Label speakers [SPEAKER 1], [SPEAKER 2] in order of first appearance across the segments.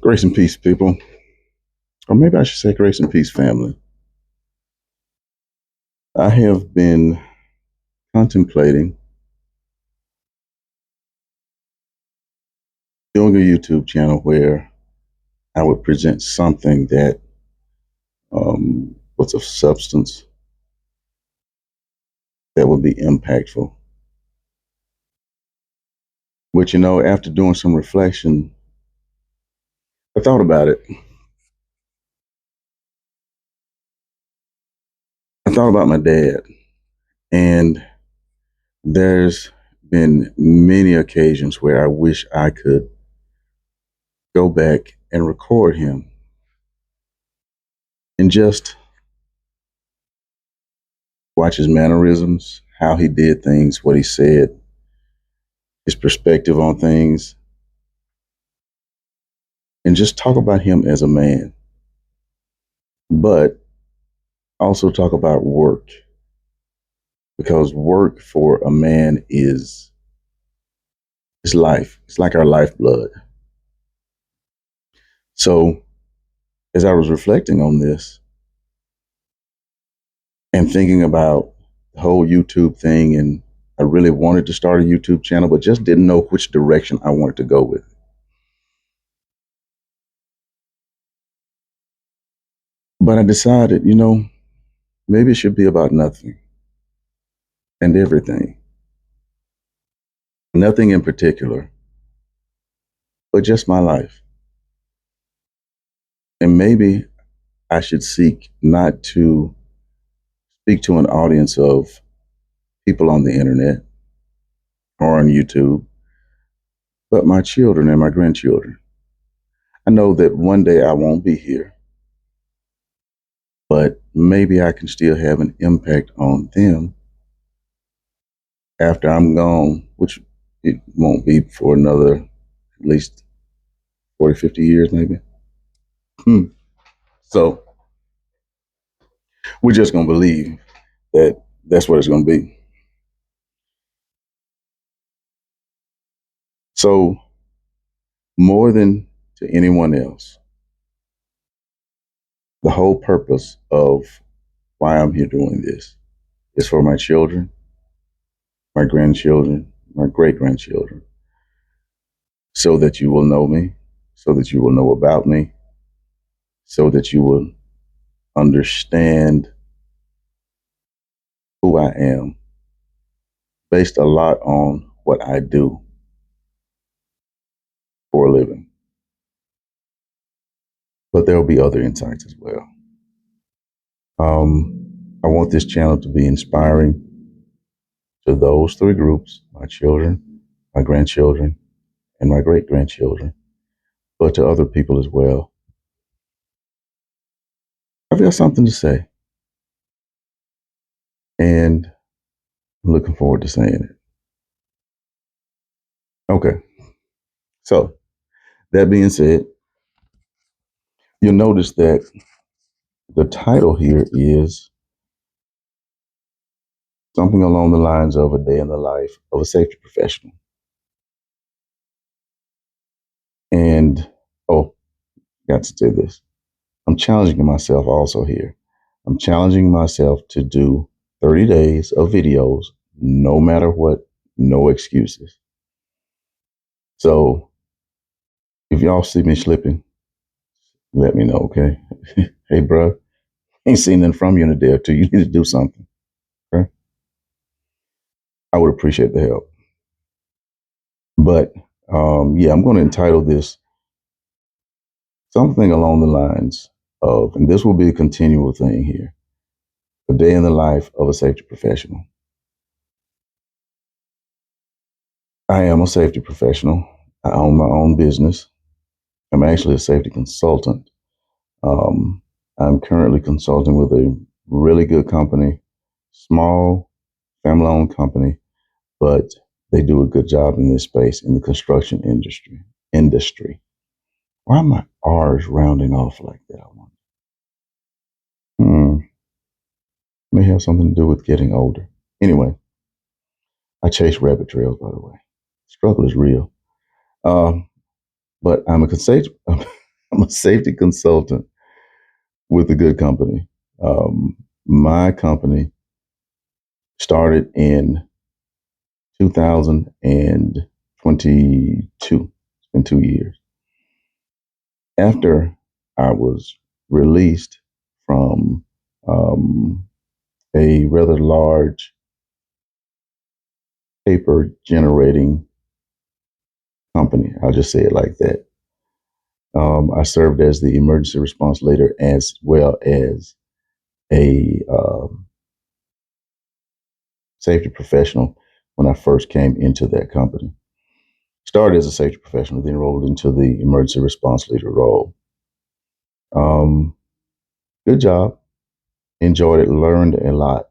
[SPEAKER 1] Grace and peace, people. Or maybe I should say grace and peace, family. I have been contemplating doing a YouTube channel where I would present something that was of substance that would be impactful. Which, after doing some reflection, I thought about it. I thought about my dad, and there's been many occasions where I wish I could go back and record him and just watch his mannerisms, how he did things, what he said, his perspective on things, and just talk about him as a man, but also talk about work, because work for a man is life. It's like our lifeblood. So as I was reflecting on this and thinking about the whole YouTube thing, and I really wanted to start a YouTube channel, but just didn't know which direction I wanted to go with it. But I decided, maybe it should be about nothing and everything. Nothing in particular, but just my life. And maybe I should seek not to speak to an audience of people on the internet or on YouTube, but my children and my grandchildren. I know that one day I won't be here, but maybe I can still have an impact on them after I'm gone, which it won't be for another at least 40, 50 years, maybe. So we're just going to believe that that's what it's going to be. So more than to anyone else, the whole purpose of why I'm here doing this is for my children, my grandchildren, my great grandchildren, so that you will know me, so that you will know about me, so that you will understand who I am, based a lot on what I do for a living. But there will be other insights as well. I want this channel to be inspiring to those three groups: my children, my grandchildren, and my great grandchildren, but to other people as well. I've got something to say, and I'm looking forward to saying it. Okay. So, that being said, you'll notice that the title here is something along the lines of a day in the life of a safety professional. And, got to say this. I'm challenging myself also here. I'm challenging myself to do 30 days of videos, no matter what, no excuses. So if y'all see me slipping, let me know, okay? Hey, bro, ain't seen nothing from you in a day or two. You need to do something, okay? I would appreciate the help. But yeah, I'm going to entitle this something along the lines of, and this will be a continual thing here, a day in the life of a safety professional. I am a safety professional. I own my own business. I'm actually a safety consultant. I'm currently consulting with a really good company, small family-owned company, but they do a good job in this space in the construction industry. Why are my R's rounding off like that? I wonder. May have something to do with getting older. Anyway, I chase rabbit trails, by the way. Struggle is real. But I'm a consultant. I'm a safety consultant with a good company. My company started in 2022. It's been 2 years. After I was released from um, a rather large paper generating company, I'll just say it like that. I served as the emergency response leader as well as a safety professional when I first came into that company. Started as a safety professional, then rolled into the emergency response leader role. Um, Good job. Enjoyed it, learned a lot.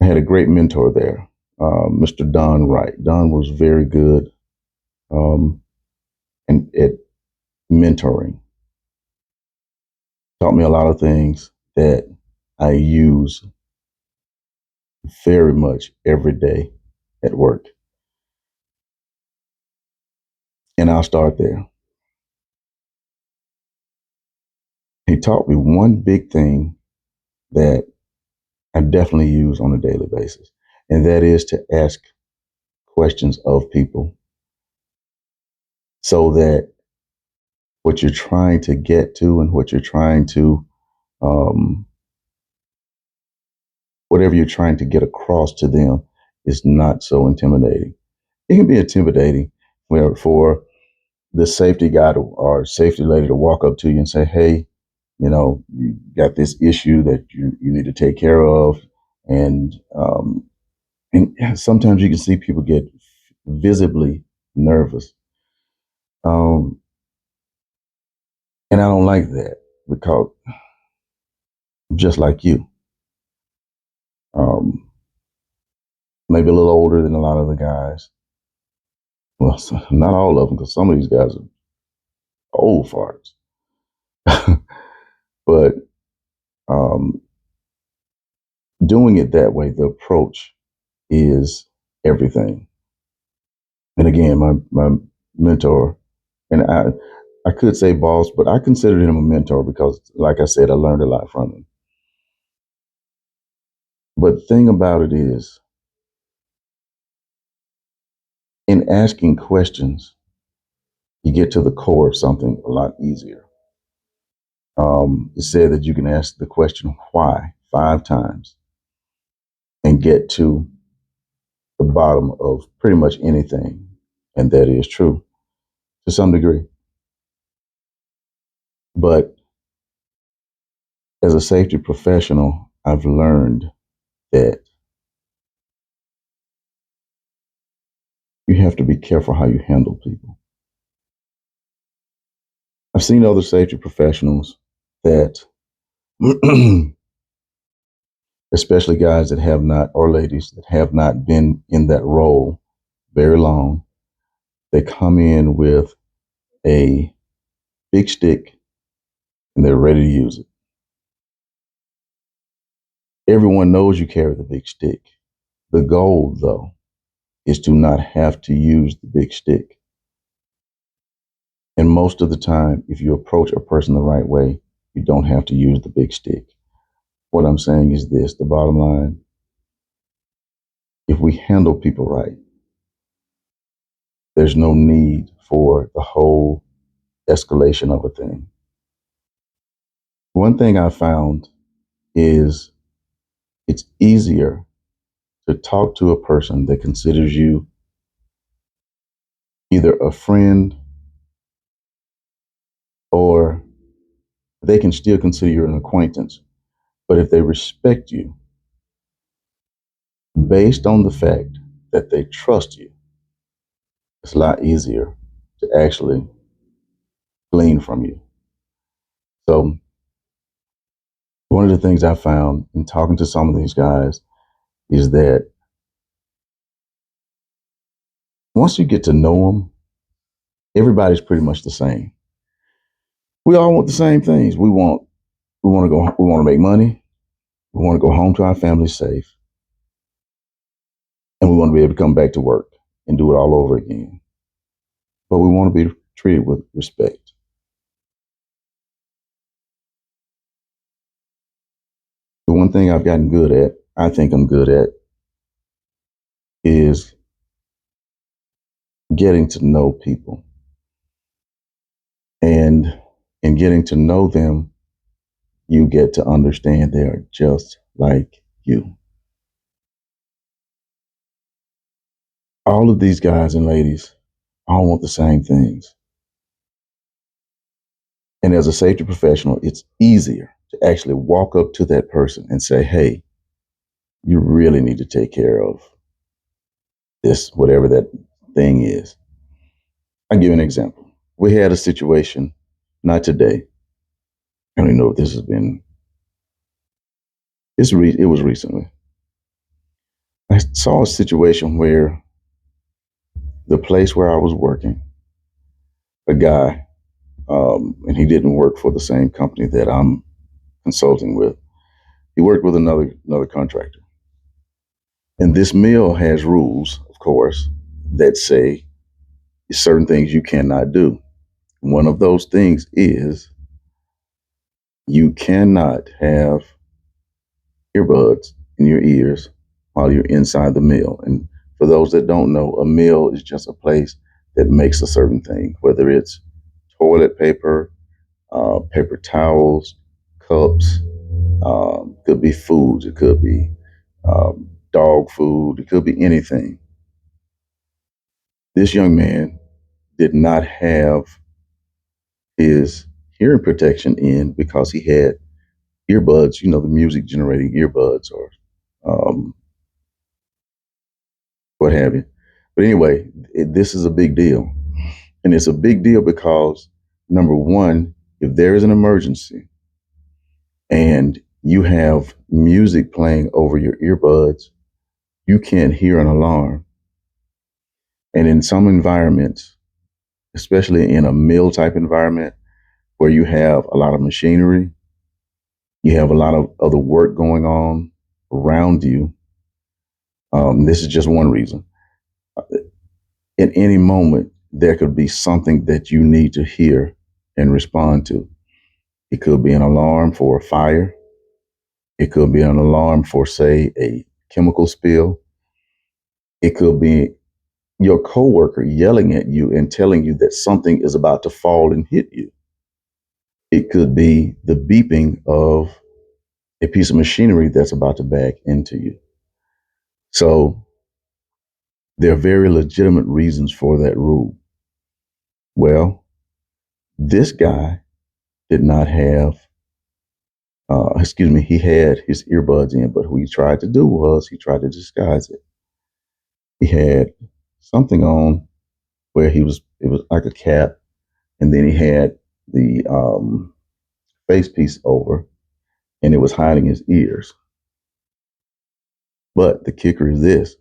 [SPEAKER 1] I had a great mentor there, Mr. Don Wright. Don was very good um, and at mentoring. Taught me a lot of things that I use very much every day at work. And I'll start there. He taught me one big thing that I definitely use on a daily basis, and that is to ask questions of people so that what you're trying to get to and what you're trying to, um, whatever you're trying to get across to them is not so intimidating. It can be intimidating where for the safety guy or safety lady to walk up to you and say, hey, you got this issue that you need to take care of. And sometimes you can see people get visibly nervous. Um, and I don't like that because just like you, um, maybe a little older than a lot of the guys. Well, not all of them, because some of these guys are old farts. But um, doing it that way, the approach is everything. And again, my mentor, and I could say boss, but I considered him a mentor because, like I said, I learned a lot from him. But the thing about it is, in asking questions, you get to the core of something a lot easier. It said that you can ask the question why 5 times and get to the bottom of pretty much anything. And that is true to some degree. But as a safety professional, I've learned that you have to be careful how you handle people. I've seen other safety professionals that, especially guys that have not, or ladies that have not been in that role very long, they come in with a big stick and they're ready to use it. Everyone knows you carry the big stick. The goal, though, is to not have to use the big stick. And most of the time, if you approach a person the right way, you don't have to use the big stick. What I'm saying is this: the bottom line, if we handle people right, there's no need for the whole escalation of a thing. One thing I found is it's easier to talk to a person that considers you either a friend or they can still consider you an acquaintance. But if they respect you based on the fact that they trust you, it's a lot easier to actually glean from you. So, one of the things I found in talking to some of these guys is that once you get to know them, everybody's pretty much the same. We all want the same things. We want to make money. We want to go home to our family safe, and we want to be able to come back to work and do it all over again. But we want to be treated with respect. one thing I've gotten good at, I think I'm good at, is getting to know people. And in getting to know them, you get to understand they are just like you. All of these guys and ladies all want the same things. And as a safety professional, it's easier to actually walk up to that person and say, hey, you really need to take care of this, whatever that thing is. I'll give you an example. We had a situation, not today. I don't even know if this has been, it was recently. I saw a situation where the place where I was working, a guy, and he didn't work for the same company that I'm consulting with. He worked with another contractor. And this mill has rules, of course, that say certain things you cannot do. One of those things is you cannot have earbuds in your ears while you're inside the mill. And for those that don't know, a mill is just a place that makes a certain thing, whether it's toilet paper, paper towels, cups, could be foods, it could be dog food, it could be anything. This young man did not have his hearing protection in because he had earbuds, the music generating earbuds or um, what have you. But anyway, this is a big deal. And it's a big deal because, number one, if there is an emergency and you have music playing over your earbuds, you can't hear an alarm. And in some environments, especially in a mill type environment where you have a lot of machinery, you have a lot of other work going on around you. This is just one reason. At any moment, there could be something that you need to hear and respond to. It could be an alarm for a fire. It could be an alarm for, say, a chemical spill. It could be your coworker yelling at you and telling you that something is about to fall and hit you. It could be the beeping of a piece of machinery that's about to back into you. So there are very legitimate reasons for that rule. Well, this guy did not have, he had his earbuds in, but what he tried to do was he tried to disguise it. He had something on where it was like a cap, and then he had the face piece over, and it was hiding his ears. But the kicker is this: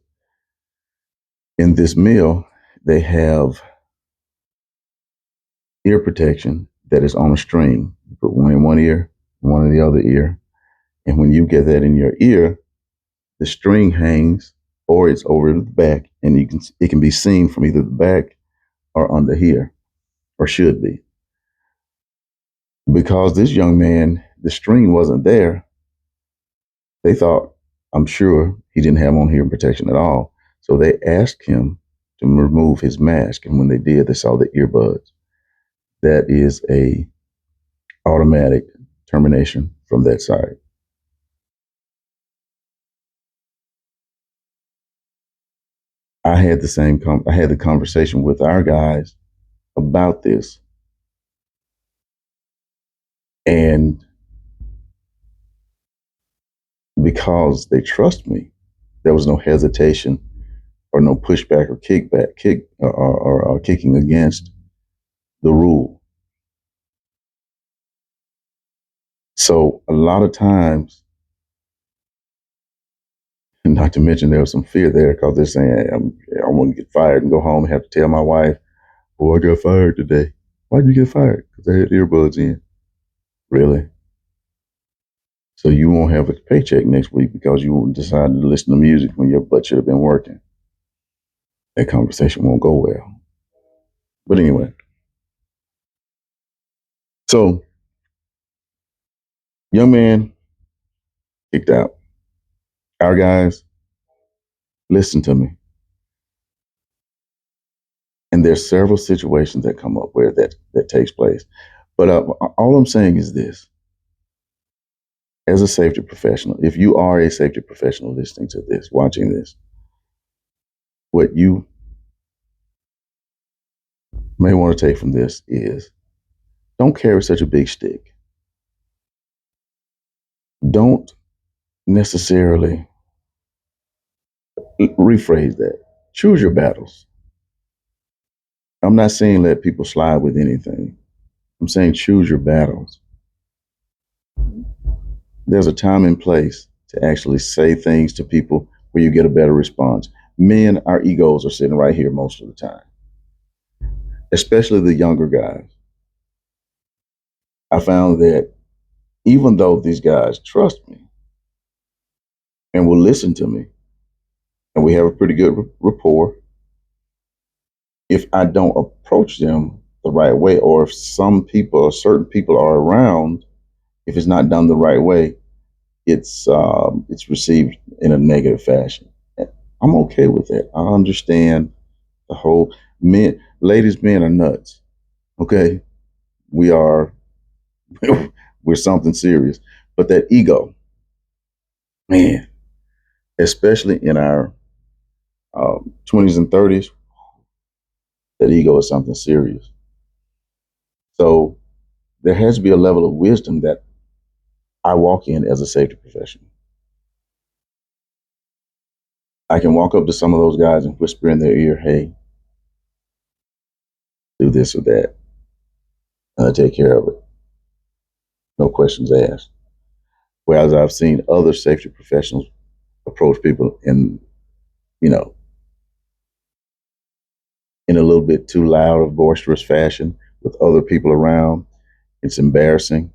[SPEAKER 1] in this mill, they have ear protection that is on a string. You put one in one ear, one in the other ear, and when you get that in your ear, the string hangs or it's over the back, and it can be seen from either the back or under here, or should be. Because this young man, the string wasn't there, they thought, I'm sure he didn't have on hearing protection at all. So they asked him to remove his mask, and when they did, they saw the earbuds. That is a automatic termination from that side. I had the conversation with our guys about this, and because they trust me, there was no hesitation or no pushback or kicking against the rule. So a lot of times, and not to mention there was some fear there because they're saying, hey, I want to get fired and go home and have to tell my wife, oh, I got fired today. Why'd you get fired? Because I had earbuds in. Really? So you won't have a paycheck next week because you decided to listen to music when your butt should have been working. That conversation won't go well. But anyway, so young man kicked out. Our guys, listen to me. And there's several situations that come up where that takes place. But all I'm saying is this: as a safety professional, if you are a safety professional listening to this, watching this, what you may want to take from this is don't carry such a big stick. Don't necessarily rephrase that. Choose your battles. I'm not saying let people slide with anything. I'm saying choose your battles. There's a time and place to actually say things to people where you get a better response. Men, our egos are sitting right here most of the time, especially the younger guys. I found that even though these guys trust me and will listen to me, and we have a pretty good rapport, if I don't approach them the right way, or if some people or certain people are around, if it's not done the right way, it's received in a negative fashion. I'm okay with that. I understand the whole men are nuts. Okay, we are we're something serious, but that ego, man, especially in our 20s and 30s, that ego is something serious. So there has to be a level of wisdom that I walk in as a safety professional. I can walk up to some of those guys and whisper in their ear, "Hey, do this or that," and I take care of it. No questions asked. Whereas I've seen other safety professionals approach people you know, in a little bit too loud or boisterous fashion with other people around. It's embarrassing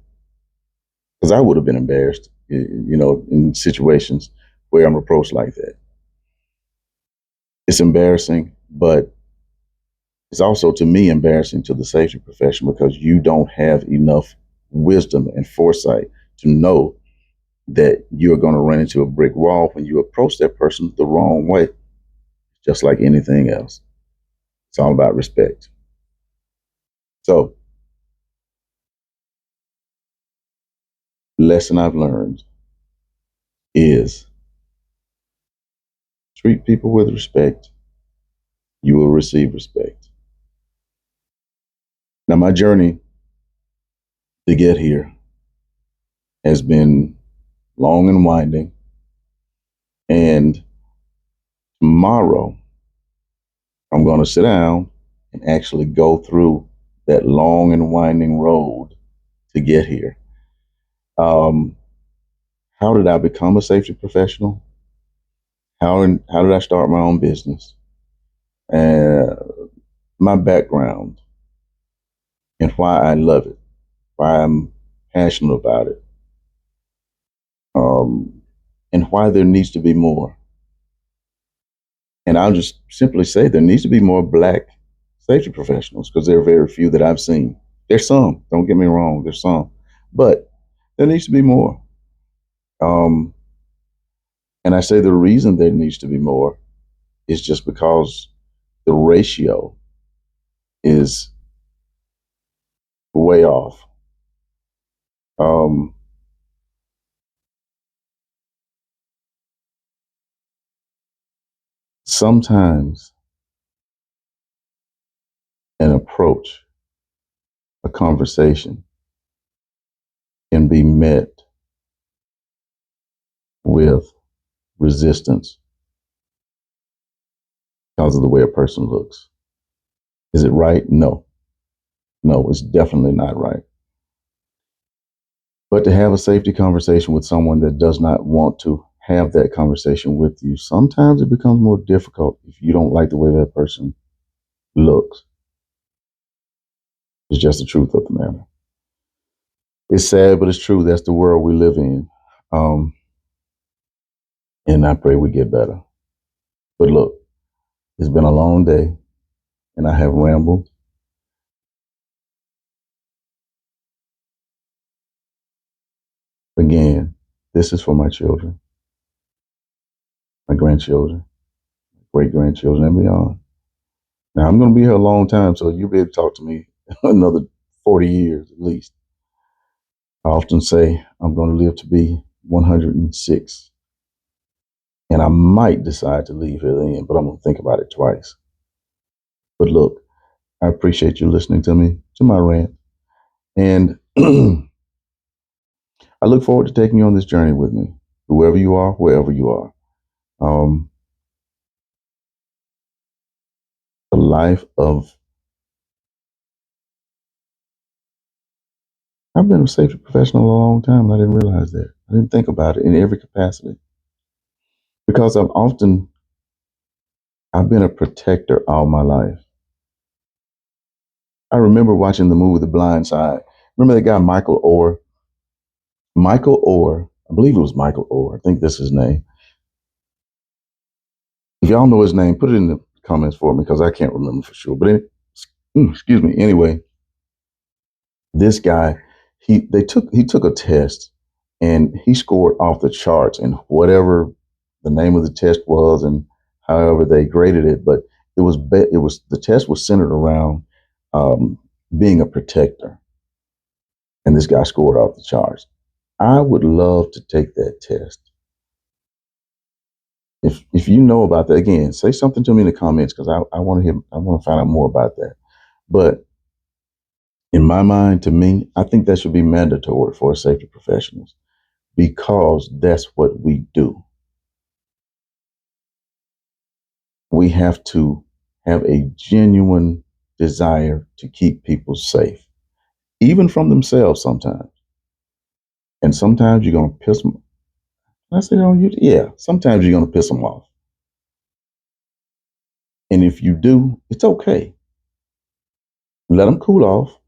[SPEAKER 1] because I would have been embarrassed, in situations where I'm approached like that. It's embarrassing, but it's also to me embarrassing to the safety profession because you don't have enough wisdom and foresight to know that you're going to run into a brick wall when you approach that person the wrong way, just like anything else. It's all about respect. So, lesson I've learned is treat people with respect. You will receive respect. Now, my journey to get here has been long and winding. And tomorrow, I'm going to sit down and actually go through that long and winding road to get here. Um, how did I become a safety professional? How did I start my own business? Uh, my background and why I love it, why I'm passionate about it, um, and why there needs to be more. And I'll just simply say there needs to be more Black safety professionals because there are very few that I've seen. There's some, don't get me wrong, there's some, but there needs to be more. Um, and I say the reason there needs to be more is just because the ratio is way off. Um, sometimes an approach, a conversation can be met with resistance because of the way a person looks. Is it right? No. No, it's definitely not right. But to have a safety conversation with someone that does not want to have that conversation with you, sometimes it becomes more difficult if you don't like the way that person looks. It's just the truth of the matter. It's sad, but it's true. That's the world we live in. Um, and I pray we get better. But look, it's been a long day and I have rambled. Again, This is for my children, my grandchildren, great grandchildren, and beyond. Now, I'm going to be here a long time, so you'll be able to talk to me another 40 years at least. I often say I'm going to live to be 106, and I might decide to leave here then, but I'm going to think about it twice. But look, I appreciate you listening to me, to my rant, and I look forward to taking you on this journey with me, whoever you are, wherever you are. Um, the life of I've been a safety professional a long time, and I didn't realize that. I didn't think about it in every capacity because I've been a protector all my life. I remember watching the movie The Blind Side. Remember that guy Michael Orr? Michael Orr, I believe it was Michael Orr. I think that's his name. If y'all know his name, put it in the comments for me because I can't remember for sure. But excuse me. Anyway, this guy, he took a test and he scored off the charts in whatever the name of the test was and however they graded it. But it was the test was centered around um, being a protector, and this guy scored off the charts. I would love to take that test. If you know about that, again, say something to me in the comments because I want to hear. I want to find out more about that. But in my mind, to me, I think that should be mandatory for safety professionals because that's what we do. We have to have a genuine desire to keep people safe, even from themselves sometimes. And sometimes you're going to piss them. I say, oh, yeah, sometimes you're going to piss them off. And if you do, it's okay. Let them cool off,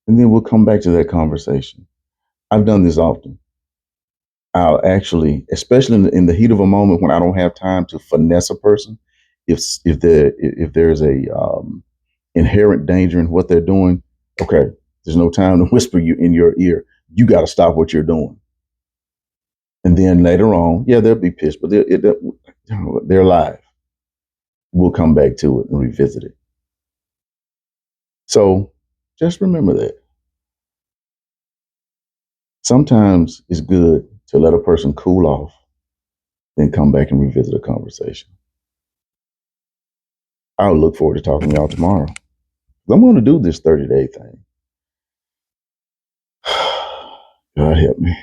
[SPEAKER 1] and then we'll come back to that conversation. I've done this often. I'll actually, especially in the heat of a moment when I don't have time to finesse a person, if there's a inherent danger in what they're doing, okay, there's no time to whisper you in your ear. You got to stop what you're doing. And then later on, yeah, they'll be pissed, but they're alive. We'll come back to it and revisit it. So just remember that sometimes it's good to let a person cool off, then come back and revisit a conversation. I'll look forward to talking to y'all tomorrow. I'm going to do this 30-day thing. God help me.